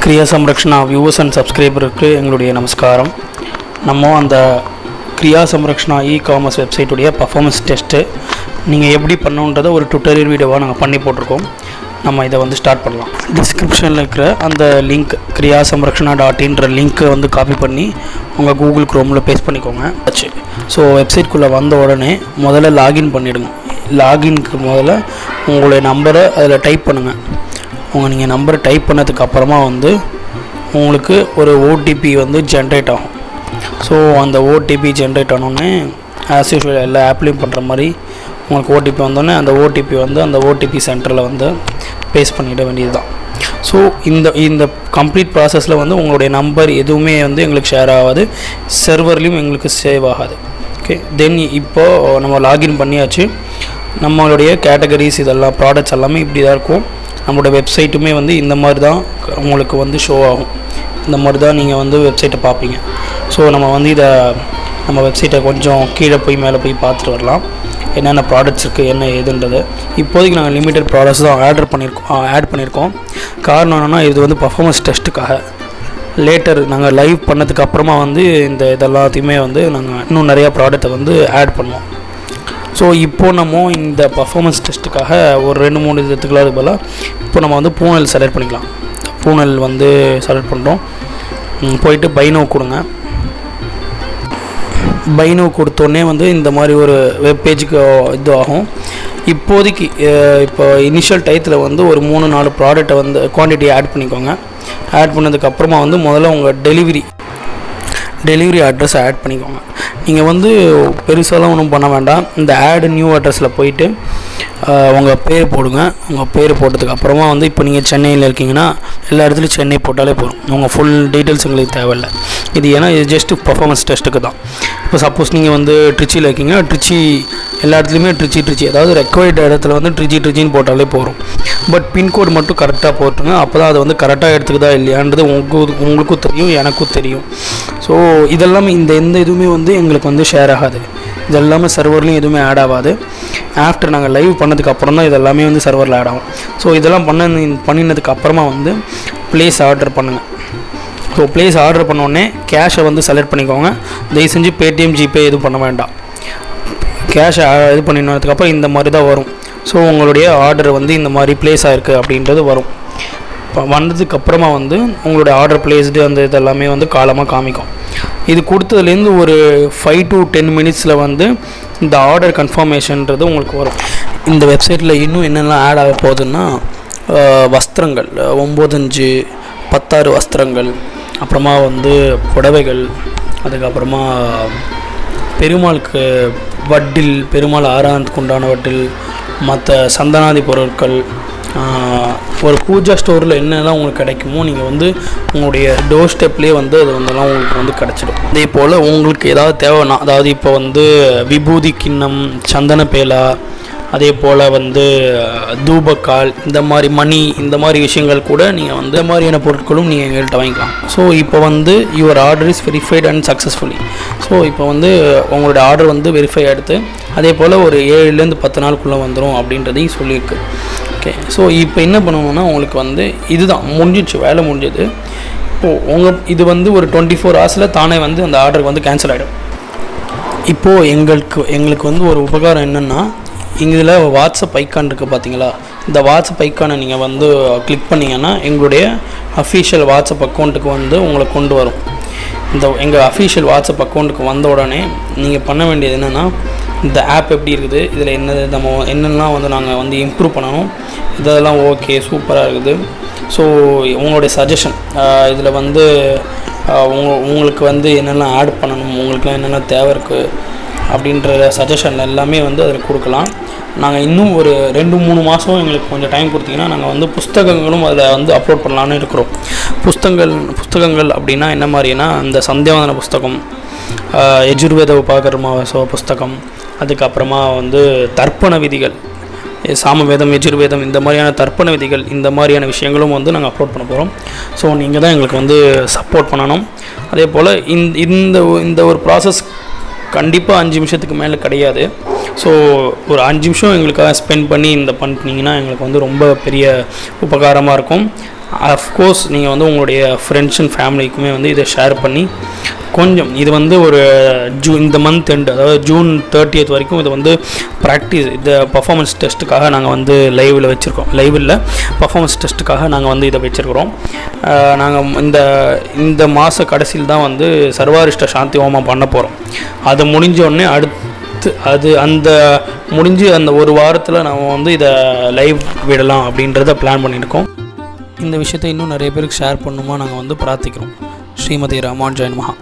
Kriya சம்ரக்ஷனா viewers and சப்ஸ்கிரைபருக்கு எங்களுடைய நமஸ்காரம். நம்ம அந்த கிரியா சம்ரக்ஷனா காமர்ஸ் வெப்சைட்டுடைய பர்ஃபார்மன்ஸ் டெஸ்ட்டு நீங்கள் எப்படி பண்ணணுன்றதை ஒரு டுட்டோரியல் வீடியோவாக நாங்கள் பண்ணி போட்டிருக்கோம். நம்ம இதை ஸ்டார்ட் பண்ணலாம். டிஸ்கிரிப்ஷனில் இருக்கிற அந்த லிங்க் கிரியா சம்ரக்ஷனா .inன்ற லிங்க்கை காப்பி பண்ணி உங்கள் கூகுள் க்ரோமில் பேஸ்ட் பண்ணிக்கோங்க. ஆச்சு. ஸோ வெப்சைட்குள்ளே வந்த உடனே முதல்ல லாகின் பண்ணிவிடுங்க. லாகின்க்கு முதல்ல உங்களுடைய நம்பரை அதில் டைப் பண்ணுங்கள். நீங்கள் நம்பரை டைப் பண்ணதுக்கு அப்புறமா உங்களுக்கு ஒரு ஓடிபி ஜென்ரேட் ஆகும். ஸோ அந்த ஓடிபி ஜென்ரேட் ஆனோடனே ஆஸ் யூஷுவல் எல்லா ஆப்லேயும் பண்ணுற மாதிரி உங்களுக்கு ஓடிபி வந்தோடனே அந்த ஓடிபி அந்த ஓடிபி சென்டரில் பேஸ்ட் பண்ணிட வேண்டியது தான். ஸோ இந்த கம்ப்ளீட் ப்ராசஸில் உங்களுடைய நம்பர் எதுவுமே எங்களுக்கு ஷேர் ஆகாது, சர்வர்லேயும் எங்களுக்கு சேவ் ஆகாது. ஓகே, தென் இப்போது நம்ம லாகின் பண்ணியாச்சு. நம்மளுடைய கேட்டகரிஸ் இதெல்லாம் ப்ராடக்ட்ஸ் எல்லாமே இப்படி தான் இருக்கும். நம்மளோட வெப்சைட்டுமே இந்த மாதிரி தான் உங்களுக்கு ஷோ ஆகும். இந்த மாதிரி தான் நீங்கள் வெப்சைட்டை பார்ப்பீங்க. ஸோ நம்ம இதை நம்ம வெப்சைட்டை கொஞ்சம் கீழே போய் மேலே போய் பார்த்துட்டு வரலாம், என்னென்ன ப்ராடக்ட்ஸ் இருக்குது என்ன ஏதுன்றது. இப்போதைக்கு நாங்கள் லிமிட்டட் ப்ராடக்ட்ஸ் தான் ஆட் பண்ணியிருக்கோம். காரணம் என்னென்னா இது பர்ஃபார்மன்ஸ் டெஸ்ட்டுக்காக. லேட்டர் நாங்கள் லைவ் பண்ணதுக்கு அப்புறமா இதெல்லாத்தையுமே நாங்கள் இன்னும் நிறையா ப்ராடக்ட்டை ஆட் பண்ணுவோம். ஸோ இப்போது நம்ம இந்த பர்ஃபார்மன்ஸ் டெஸ்ட்டுக்காக ஒரு 2-3 இதுக்குள்ளாது போல் இப்போ நம்ம பூனல் செலக்ட் பண்ணிக்கலாம். பூனல் செலக்ட் பண்ணுறோம். போயிட்டு பைனோ கொடுங்க. பைனோ கொடுத்தோடனே இந்த மாதிரி ஒரு வெப் பேஜுக்கு இது ஆகும். இப்போதைக்கு இப்போ இனிஷியல் டயத்தில் ஒரு 3-4 ப்ராடக்ட்டை குவான்டிட்டி ஆட் பண்ணிக்கோங்க. ஆட் பண்ணதுக்கப்புறமா முதல்ல உங்கள் டெலிவரி அட்ரஸை ஆட் பண்ணிக்கோங்க. நீங்கள் பெருசாலாம் ஒன்றும் பண்ண வேண்டாம். இந்த நியூ அட்ரஸில் போயிட்டு உங்கள் பேர் போடுங்க. உங்கள் பேர் போட்டதுக்கு அப்புறமா இப்போ நீங்கள் சென்னையில் இருக்கீங்கன்னா எல்லா இடத்துலையும் சென்னை போட்டாலே போதும். உங்கள் ஃபுல் டீட்டெயில்ஸ் எங்களுக்கு தேவையில்லை. ஏன்னா இது ஜஸ்ட்டு பர்ஃபார்மன்ஸ் டெஸ்ட்டுக்கு தான். இப்போ சப்போஸ் நீங்கள் ட்ரிச்சியில் இருக்கீங்கன்னா ட்ரிச்சி எல்லா இடத்துலையுமே ட்ரிச்சி அதாவது ரெக்வயர்டு இடத்துல ட்ரிச்சின்னு போட்டாலே போதும். பட் பின்கோடு மட்டும் கரெக்டாக போட்டுருங்க. அப்போ தான் அது கரெக்டாக எடுத்துக்குதா இல்லையான்றது உங்களுக்கும் தெரியும், எனக்கும் தெரியும். ஸோ இதெல்லாமே எந்த இதுவுமே எங்களுக்கு ஷேர் ஆகாது. இதெல்லாமே சர்வர்லேயும் எதுவுமே ஆட் ஆகாது. ஆஃப்டர் நாங்கள் லைவ் பண்ணதுக்கு அப்புறம் தான் இதெல்லாமே சர்வரில் ஆட் ஆகும். ஸோ இதெல்லாம் பண்ணினதுக்கு அப்புறமா ப்ளேஸ் ஆர்டர் பண்ணுங்கள். ஸோ ப்ளேஸ் ஆர்டர் பண்ணோடனே கேஷை செலக்ட் பண்ணிக்கோங்க. தயவு செஞ்சு பேடிஎம் ஜிபே எதுவும் பண்ண வேண்டாம். கேஷை இது பண்ணினதுக்கப்புறம் இந்த மாதிரி தான் வரும். ஸோ உங்களுடைய ஆர்டர் இந்த மாதிரி ப்ளேஸ் ஆகிருக்கு அப்படின்றது வரும். வந்ததுக்கப்புறமா உங்களுடைய ஆர்டர் பிளேஸ்டு இதெல்லாமே காலமாக காமிக்கும். இது கொடுத்ததுலேருந்து ஒரு 5 to 10 மினிட்ஸில் இந்த ஆர்டர் கன்ஃபர்மேஷன்றது உங்களுக்கு வரும். இந்த வெப்சைட்டில் இன்னும் என்னெல்லாம் ஆட் ஆக போகுதுன்னா வஸ்திரங்கள் 9-5-16 வஸ்திரங்கள், அப்புறமா புடவைகள், அதுக்கப்புறமா பெருமாளுக்கு வட்டில், பெருமாள் ஆராதனத்துக்கு உண்டான வட்டில், மற்ற சந்தனாதி பொருட்கள், ஒரு பூஜா ஸ்டோரில் என்னெல்லாம் உங்களுக்கு கிடைக்குமோ நீங்கள் உங்களுடைய டோர் ஸ்டெப்லேயே அது உங்களுக்கு கிடச்சிடும். அதே போல் உங்களுக்கு ஏதாவது தேவைன்னா, அதாவது இப்போ விபூதி கிண்ணம், சந்தன பேலா, அதே போல் தூபக்கால், இந்த மாதிரி மணி, இந்த மாதிரி விஷயங்கள் கூட நீங்கள் இந்த மாதிரியான பொருட்களும் நீங்கள் எங்கள்கிட்ட வாங்கிக்கலாம். ஸோ இப்போ your order is verified and successfully. So இப்போ உங்களோட ஆர்டர் வெரிஃபை எடுத்து அதே போல் ஒரு 7-10 நாளுக்குள்ளே வந்துடும் அப்படின்றதையும் சொல்லியிருக்கு. ஓகே, ஸோ இப்போ என்ன பண்ணணுன்னா உங்களுக்கு இதுதான் முடிஞ்சிடுச்சு, வேலை முடிஞ்சது. இப்போது இது ஒரு 24 ஹவர்ஸில் தானே அந்த ஆர்டருக்கு கேன்சல் ஆகிடும். இப்போது எங்களுக்கு ஒரு உபகாரம் என்னென்னா, இதில் வாட்ஸ்அப் ஐக்கான் இருக்குது பார்த்தீங்களா? இந்த வாட்ஸ்அப் ஐக்கானை நீங்கள் கிளிக் பண்ணிங்கன்னா எங்களுடைய அஃபீஷியல் வாட்ஸ்அப் அக்கௌண்ட்டுக்கு உங்களை கொண்டு வரும். எங்கள் அஃபீஷியல் வாட்ஸ்அப் அக்கௌண்ட்டுக்கு வந்த உடனே நீங்கள் பண்ண வேண்டியது என்னென்னா, இந்த ஆப் எப்படி இருக்குது, இதில் நம்ம என்னெல்லாம் நாங்கள் இம்ப்ரூவ் பண்ணணும், இதெல்லாம் ஓகே சூப்பராக இருக்குது. ஸோ உங்களுடைய சஜஷன் இதில் உங்களுக்கு என்னெல்லாம் ஆட் பண்ணணும், உங்களுக்குலாம் என்னென்ன தேவை இருக்குது அப்படின்ற சஜஷன் எல்லாமே அதில் கொடுக்கலாம். நாங்கள் இன்னும் ஒரு 2-3 மாதம் எங்களுக்கு கொஞ்சம் டைம் கொடுத்தீங்கன்னா நாங்கள் புஸ்தகங்களும் அதில் அப்லோட் பண்ணலான்னு இருக்கிறோம். புஸ்தகங்கள் அப்படின்னா என்ன மாதிரினா, இந்த சந்தியாவந்தன புஸ்தகம், யஜுர்வேத உபாகர்மா புஸ்தகம், அதுக்கப்புறமா தர்ப்பண விதிகள், சாமவேதம், யஜுர்வேதம், இந்த மாதிரியான தர்ப்பண விதிகள், இந்த மாதிரியான விஷயங்களும் நாங்கள் அப்லோட் பண்ண போகிறோம். ஸோ நீங்கள் தான் எங்களுக்கு சப்போர்ட் பண்ணணும். அதே போல் இந்த ஒரு ப்ராசஸ் கண்டிப்பாக 5 நிமிஷத்துக்கு மேலே கிடையாது. ஸோ ஒரு 5 நிமிஷம் எங்களுக்காக ஸ்பெண்ட் பண்ணி பண்ணிங்கன்னா எங்களுக்கு ரொம்ப பெரிய உபகாரமாக இருக்கும். அஃப்கோர்ஸ் நீங்கள் வந்து உங்களுடைய ஃப்ரெண்ட்ஸ் அண்ட் ஃபேமிலிக்குமே வந்து இதை ஷேர் பண்ணி கொஞ்சம் இது வந்து ஒரு இந்த மந்த் எண்டு, அதாவது ஜூன் 30th வரைக்கும் இது வந்து ப்ராக்டிஸ், இந்த பர்ஃபார்மன்ஸ் டெஸ்ட்டுக்காக நாங்கள் வந்து லைவில் வச்சுருக்கோம். லைவில் பர்ஃபார்மன்ஸ் டெஸ்ட்டுக்காக நாங்கள் வந்து இதை வச்சுருக்கிறோம். நாங்கள் இந்த மாத கடைசியில் தான் வந்து சர்வாரிஷ்ட சாந்தி ஹோமம் பண்ண போகிறோம். அது முடிஞ்சோடனே அந்த முடிஞ்சு அந்த ஒரு வாரத்தில் நம்ம வந்து இதை லைவ் விடலாம் அப்படின்றத பிளான் பண்ணியிருக்கோம். இந்த விஷயத்தை இன்னும் நிறைய பேருக்கு ஷேர் பண்ணுமா நாங்கள் வந்து பிரார்த்திக்கிறோம். ஸ்ரீமதி ராமானுஜாய நமஹா.